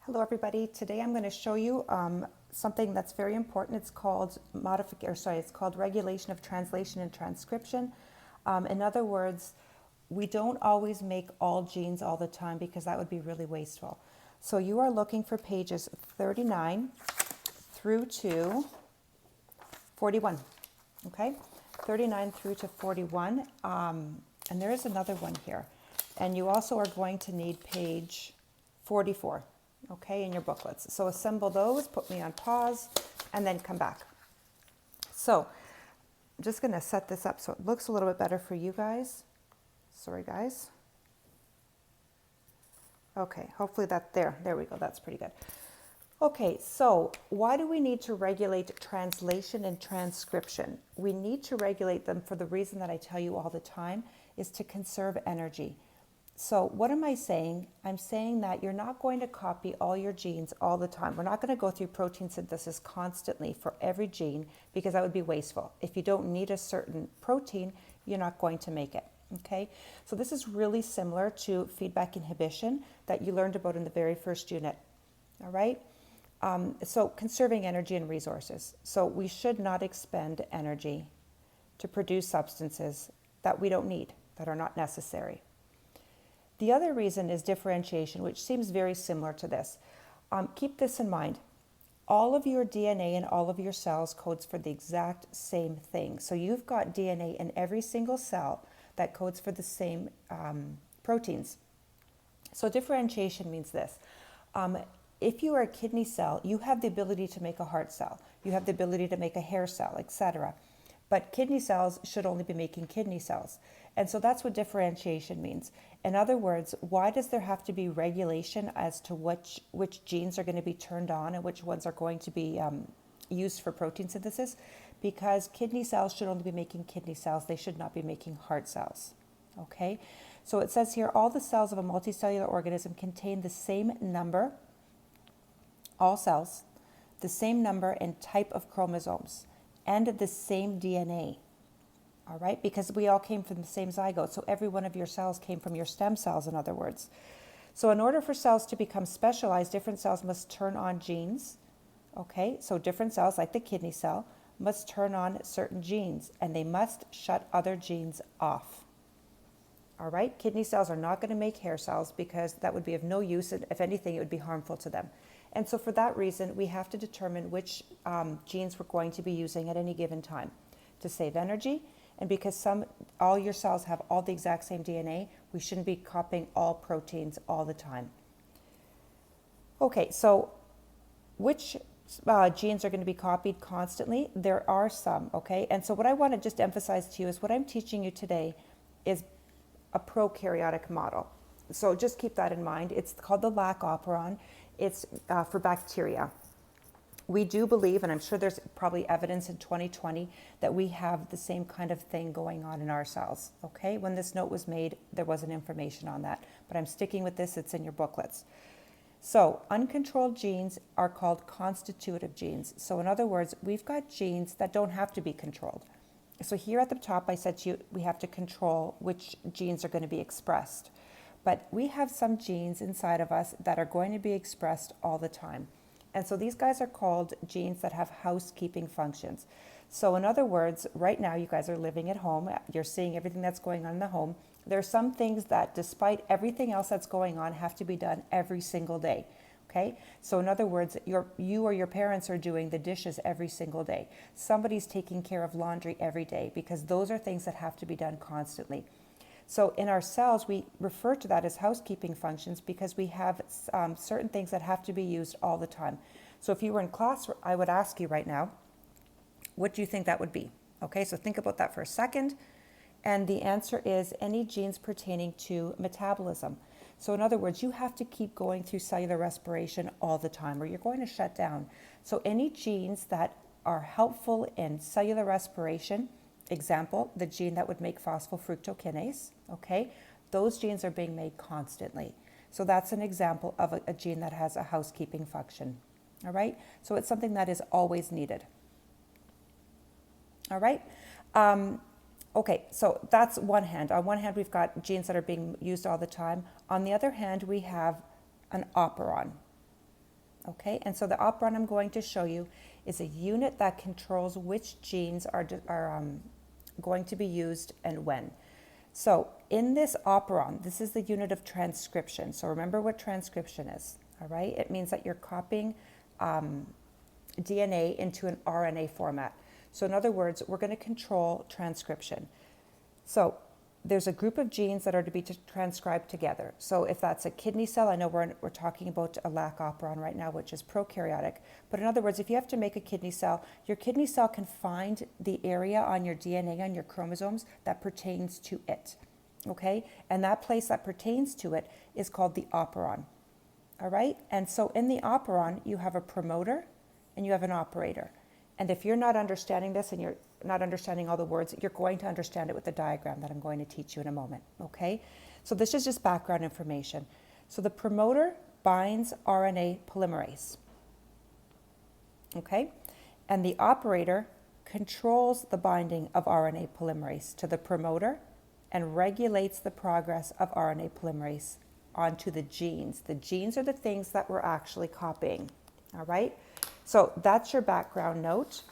Hello everybody. Today I'm going to show you something that's very important. It's called it's called regulation of translation and transcription. In other words, we don't always make all genes all the time because that would be really wasteful. So you are looking for pages 39 through to 41. Okay? 39 through to 41. And there is another one here. And you also are going to need page 44. Okay, in your booklets. So assemble those, put me on pause, and then come back. So I'm just going to set this up so it looks a little bit better for you guys. Sorry, guys. Okay, hopefully there we go. That's pretty good. Okay, so why do we need to regulate translation and transcription? We need to regulate them for the reason that I tell you all the time, is to conserve energy. So what am I saying? I'm saying that you're not going to copy all your genes all the time. We're not going to go through protein synthesis constantly for every gene because that would be wasteful. If you don't need a certain protein, you're not going to make it. Okay? So this is really similar to feedback inhibition that you learned about in the very first unit. All right? So conserving energy and resources. So we should not expend energy to produce substances that we don't need, that are not necessary. The other reason is differentiation, which seems very similar to this. Keep this in mind. All of your DNA in all of your cells codes for the exact same thing. So you've got DNA in every single cell that codes for the same proteins. So differentiation means this. If you are a kidney cell, you have the ability to make a heart cell. You have the ability to make a hair cell, etc. But kidney cells should only be making kidney cells. And so that's what differentiation means. In other words, why does there have to be regulation as to which genes are going to be turned on and which ones are going to be used for protein synthesis? Because kidney cells should only be making kidney cells. They should not be making heart cells. Okay? So it says here, all the cells of a multicellular organism contain the same number, all cells, the same number and type of chromosomes, and the same DNA. All right, because we all came from the same zygote. So every one of your cells came from your stem cells, in other words. So in order for cells to become specialized, different cells must turn on genes. Okay, so different cells, like the kidney cell, must turn on certain genes, and they must shut other genes off. All right, kidney cells are not going to make hair cells because that would be of no use, and if anything, it would be harmful to them. And so for that reason, we have to determine which genes we're going to be using at any given time to save energy. And because all your cells have all the exact same DNA, we shouldn't be copying all proteins all the time. Okay, so which genes are going to be copied constantly? There are some, okay? And so what I want to just emphasize to you is what I'm teaching you today is a prokaryotic model. So just keep that in mind. It's called the lac operon. It's for bacteria. We do believe, and I'm sure there's probably evidence in 2020, that we have the same kind of thing going on in our cells, okay? When this note was made, there wasn't information on that, but I'm sticking with this, it's in your booklets. So uncontrolled genes are called constitutive genes. So in other words, we've got genes that don't have to be controlled. So here at the top, I said to you, we have to control which genes are going to be expressed. But we have some genes inside of us that are going to be expressed all the time. And so these guys are called genes that have housekeeping functions. So in other words, right now you guys are living at home. You're seeing everything that's going on in the home. There are some things that, despite everything else that's going on, have to be done every single day. Okay? So in other words, you or your parents are doing the dishes every single day. Somebody's taking care of laundry every day because those are things that have to be done constantly. So in our cells, we refer to that as housekeeping functions because we have certain things that have to be used all the time. So if you were in class, I would ask you right now, what do you think that would be? Okay, so think about that for a second. And the answer is any genes pertaining to metabolism. So in other words, you have to keep going through cellular respiration all the time or you're going to shut down. So any genes that are helpful in cellular respiration, example, the gene that would make phosphofructokinase, okay? Those genes are being made constantly. So that's an example of a gene that has a housekeeping function, all right? So it's something that is always needed, all right? Okay, so that's one hand. On one hand, we've got genes that are being used all the time. On the other hand, we have an operon, Okay, and so the operant I'm going to show you is a unit that controls which genes are going to be used and when. So in this operant, this is the unit of transcription. So remember what transcription is, all right? It means that you're copying DNA into an RNA format. So in other words, we're going to control transcription. So there's a group of genes that are to be transcribed together. So if that's a kidney cell, I know we're talking about a lac operant right now, which is prokaryotic. But in other words, if you have to make a kidney cell, your kidney cell can find the area on your DNA, on your chromosomes, that pertains to it. Okay? And that place that pertains to it is called the operant. All right? And so in the operant, you have a promoter and you have an operator. And if you're not understanding this and you're not understanding all the words, you're going to understand it with the diagram that I'm going to teach you in a moment, okay? So this is just background information. So the promoter binds RNA polymerase, okay? And the operator controls the binding of RNA polymerase to the promoter and regulates the progress of RNA polymerase onto the genes. The genes are the things that we're actually copying, all right? So that's your background note.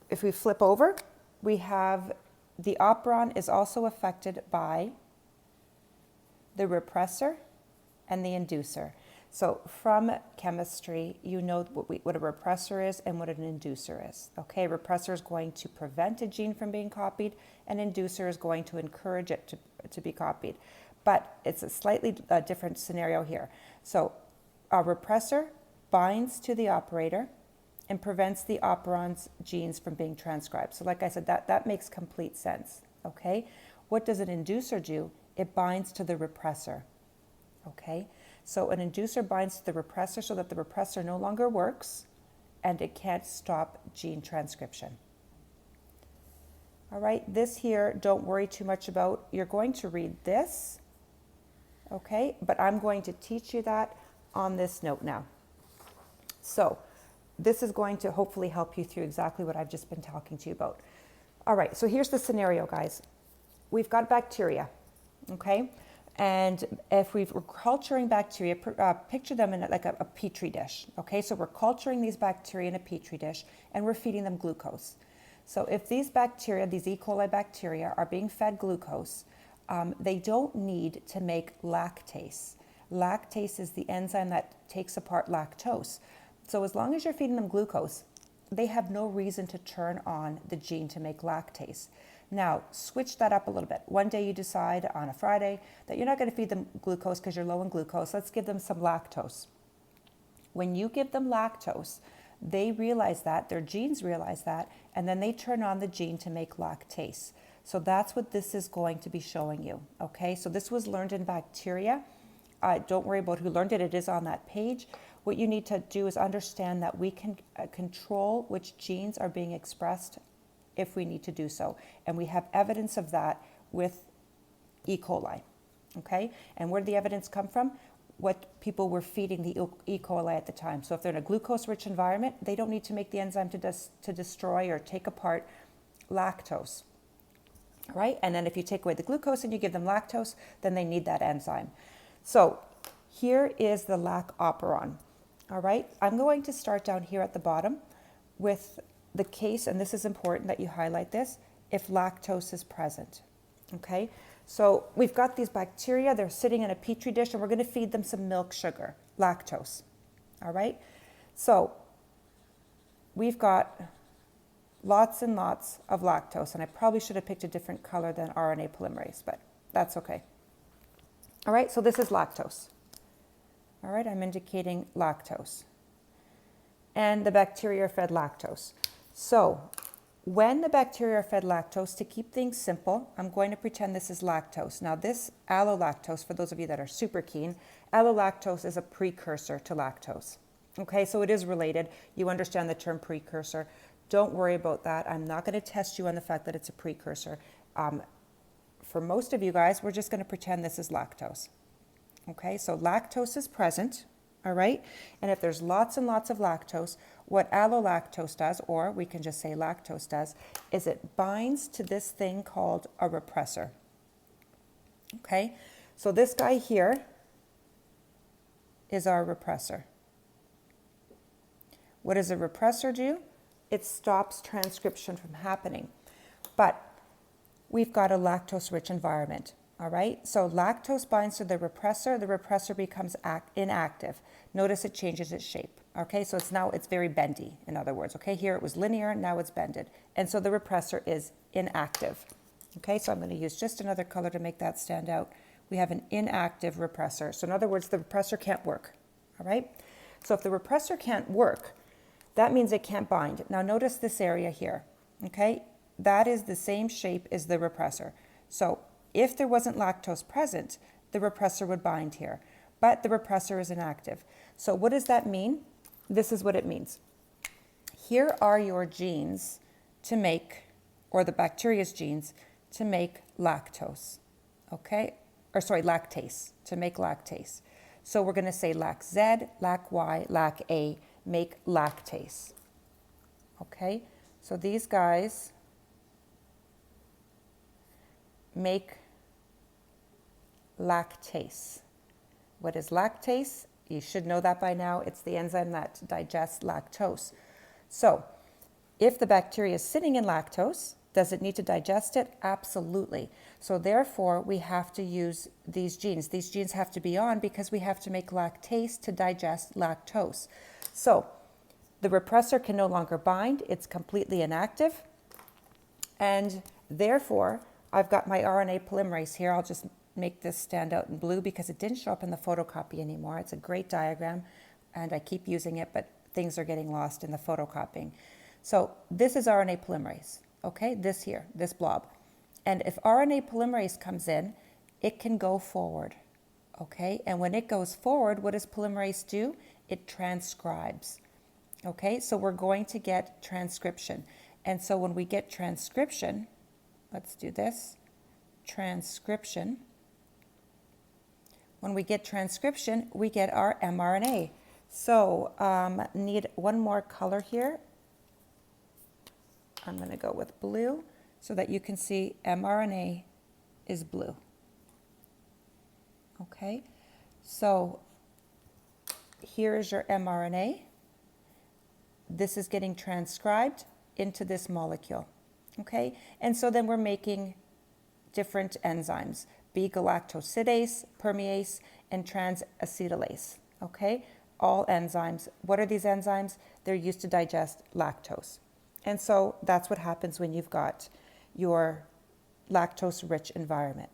If we flip over, we have the operant is also affected by the repressor and the inducer. So from chemistry, you know what a repressor is and what an inducer is. Okay, repressor is going to prevent a gene from being copied, and inducer is going to encourage it to be copied. But it's a slightly different scenario here. So a repressor binds to the operator and prevents the operant's genes from being transcribed. So like I said, that makes complete sense, okay? What does an inducer do? It binds to the repressor, okay? So an inducer binds to the repressor so that the repressor no longer works and it can't stop gene transcription. All right, this here, don't worry too much about. You're going to read this, okay? But I'm going to teach you that on this note now. So this is going to hopefully help you through exactly what I've just been talking to you about. All right, so here's the scenario, guys. We've got bacteria, okay? And if we're culturing bacteria, picture them in like a petri dish, okay? So we're culturing these bacteria in a petri dish and we're feeding them glucose. So if these bacteria, these E. coli bacteria, are being fed glucose, they don't need to make lactase. Lactase is the enzyme that takes apart lactose. So as long as you're feeding them glucose, they have no reason to turn on the gene to make lactase. Now, switch that up a little bit. One day you decide on a Friday that you're not going to feed them glucose because you're low in glucose. Let's give them some lactose. When you give them lactose, they realize that, their genes realize that, and then they turn on the gene to make lactase. So that's what this is going to be showing you, okay? So this was learned in bacteria. Don't worry about who learned it. It is on that page. What you need to do is understand that we can control which genes are being expressed if we need to do so. And we have evidence of that with E. coli, okay? And where did the evidence come from? What people were feeding the E. coli at the time. So if they're in a glucose-rich environment, they don't need to make the enzyme to destroy or take apart lactose, right? And then if you take away the glucose and you give them lactose, then they need that enzyme. So here is the lac operant. All right, I'm going to start down here at the bottom with the case, and this is important that you highlight this, if lactose is present, okay? So we've got these bacteria, they're sitting in a petri dish, and we're going to feed them some milk sugar, lactose, all right? So we've got lots and lots of lactose, and I probably should have picked a different color than RNA polymerase, but that's okay. All right, so this is lactose. All right, I'm indicating lactose. And the bacteria are fed lactose. So when the bacteria are fed lactose, to keep things simple, I'm going to pretend this is lactose. Now this allolactose, for those of you that are super keen, allolactose is a precursor to lactose. Okay, so it is related. You understand the term precursor. Don't worry about that. I'm not going to test you on the fact that it's a precursor. For most of you guys, we're just going to pretend this is lactose. Okay, so lactose is present, all right? And if there's lots and lots of lactose, what allolactose does, or we can just say lactose does, is it binds to this thing called a repressor. Okay, so this guy here is our repressor. What does a repressor do? It stops transcription from happening. But we've got a lactose-rich environment, all right? So lactose binds to the repressor becomes inactive. Notice it changes its shape, okay? So it's very bendy, in other words, okay? Here it was linear, now it's bended. And so the repressor is inactive, okay? So I'm going to use just another color to make that stand out. We have an inactive repressor. So in other words, the repressor can't work, all right? So if the repressor can't work, that means it can't bind. Now notice this area here, okay? That is the same shape as the repressor. So if there wasn't lactose present, the repressor would bind here, but the repressor is inactive. So what does that mean? This is what it means. Here are your genes to make, or the bacteria's genes to make lactose, okay? Or sorry, lactase, to make lactase. So we're going to say lac Z, lac Y, lac A, make lactase, okay? So these guys make lactase. What is lactase? You should know that by now. It's the enzyme that digests lactose. So if the bacteria is sitting in lactose, does it need to digest it? Absolutely. So therefore, we have to use these genes. These genes have to be on because we have to make lactase to digest lactose. So the repressor can no longer bind. It's completely inactive. And therefore, I've got my RNA polymerase here. I'll just make this stand out in blue because it didn't show up in the photocopy anymore. It's a great diagram, and I keep using it, but things are getting lost in the photocopying. So this is RNA polymerase, okay? This here, this blob. And if RNA polymerase comes in, it can go forward, okay? And when it goes forward, what does polymerase do? It transcribes, okay? So we're going to get transcription. And so when we get transcription, let's do this, transcription. When we get transcription, we get our mRNA. So need one more color here. I'm going to go with blue so that you can see mRNA is blue. Okay, so here's your mRNA. This is getting transcribed into this molecule. Okay, and so then we're making different enzymes, beta-galactosidase, permease, and transacetylase. Okay, all enzymes. What are these enzymes? They're used to digest lactose. And so that's what happens when you've got your lactose-rich environment.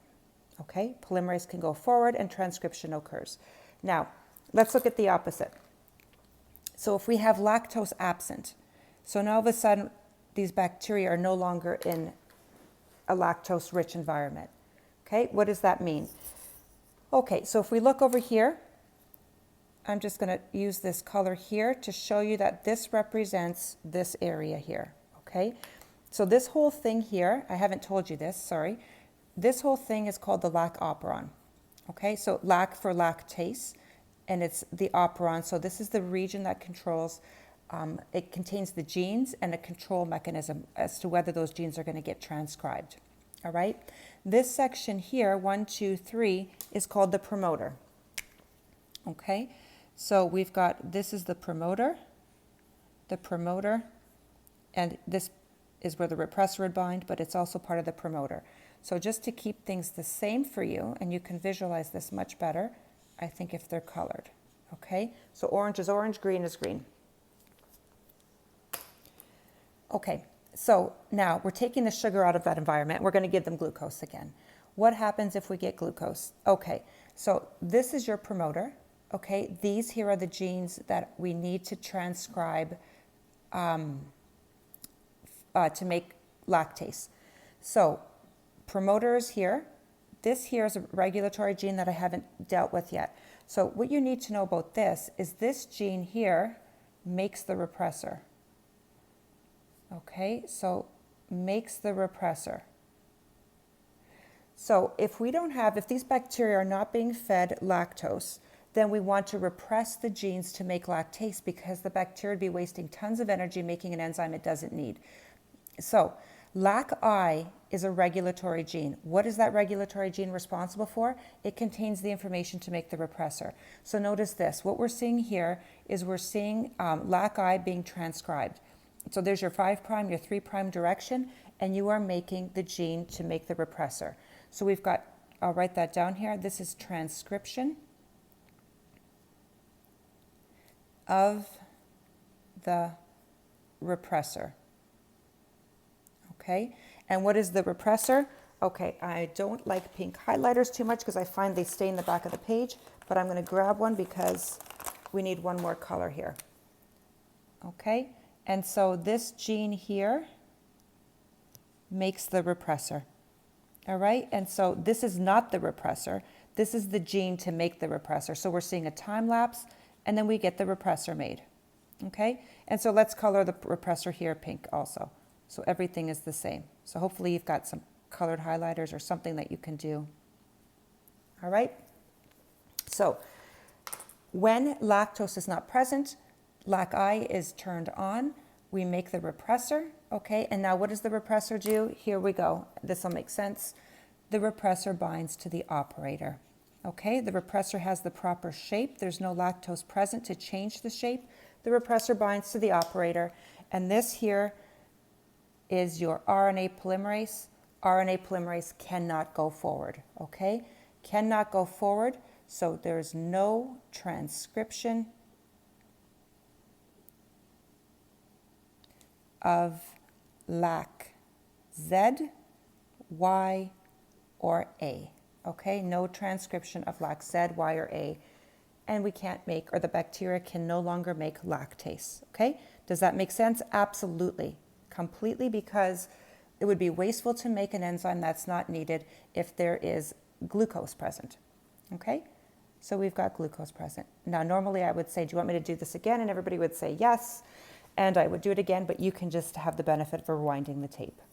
Okay, polymerase can go forward and transcription occurs. Now, let's look at the opposite. So if we have lactose absent, so now all of a sudden these bacteria are no longer in a lactose-rich environment. Okay, what does that mean? Okay, so if we look over here, I'm just going to use this color here to show you that this represents this area here. Okay, so this whole thing here, I haven't told you this, sorry. This whole thing is called the lac operon. Okay, so lac for lactase, and it's the operon. So this is the region that controls, it contains the genes and a control mechanism as to whether those genes are going to get transcribed. All right, this section here, 1, 2, 3, is called the promoter. Okay, so we've got, this is the promoter, and this is where the repressor would bind, but it's also part of the promoter. So just to keep things the same for you, and you can visualize this much better, I think if they're colored, okay? So orange is orange, green is green. Okay, so now we're taking the sugar out of that environment. We're going to give them glucose again. What happens if we get glucose? Okay, so this is your promoter, okay? These here are the genes that we need to transcribe to make lactase. So promoter is here. This here is a regulatory gene that I haven't dealt with yet. So what you need to know about this is this gene here makes the repressor. Okay, so makes the repressor. So if we don't have, if these bacteria are not being fed lactose, then we want to repress the genes to make lactase because the bacteria would be wasting tons of energy making an enzyme it doesn't need. So LAC-I is a regulatory gene. What is that regulatory gene responsible for? It contains the information to make the repressor. So notice this. What we're seeing here is we're seeing LAC-I being transcribed. So there's your 5' your 3' direction, and you are making the gene to make the repressor. So we've got, I'll write that down here. This is transcription of the repressor. Okay, and what is the repressor? Okay, I don't like pink highlighters too much because I find they stay in the back of the page, but I'm going to grab one because we need one more color here. Okay, and so this gene here makes the repressor. All right, and so this is not the repressor. This is the gene to make the repressor. So we're seeing a time lapse, and then we get the repressor made. Okay, and so let's color the repressor here pink also. So everything is the same. So hopefully you've got some colored highlighters or something that you can do. All right. So when lactose is not present, LAC-I is turned on. We make the repressor. Okay. And now what does the repressor do? Here we go. This will make sense. The repressor binds to the operator. Okay. The repressor has the proper shape. There's no lactose present to change the shape. The repressor binds to the operator. And this here is your RNA polymerase. RNA polymerase cannot go forward, okay? Cannot go forward, so there's no transcription of LAC Z, Y, or A, okay? No transcription of LAC Z, Y, or A. And we can't make, or the bacteria can no longer make lactase, okay? Does that make sense? Absolutely. Completely, because it would be wasteful to make an enzyme that's not needed if there is glucose present. Okay, so we've got glucose present. Now normally I would say, do you want me to do this again? And everybody would say yes, and I would do it again, but you can just have the benefit of rewinding the tape.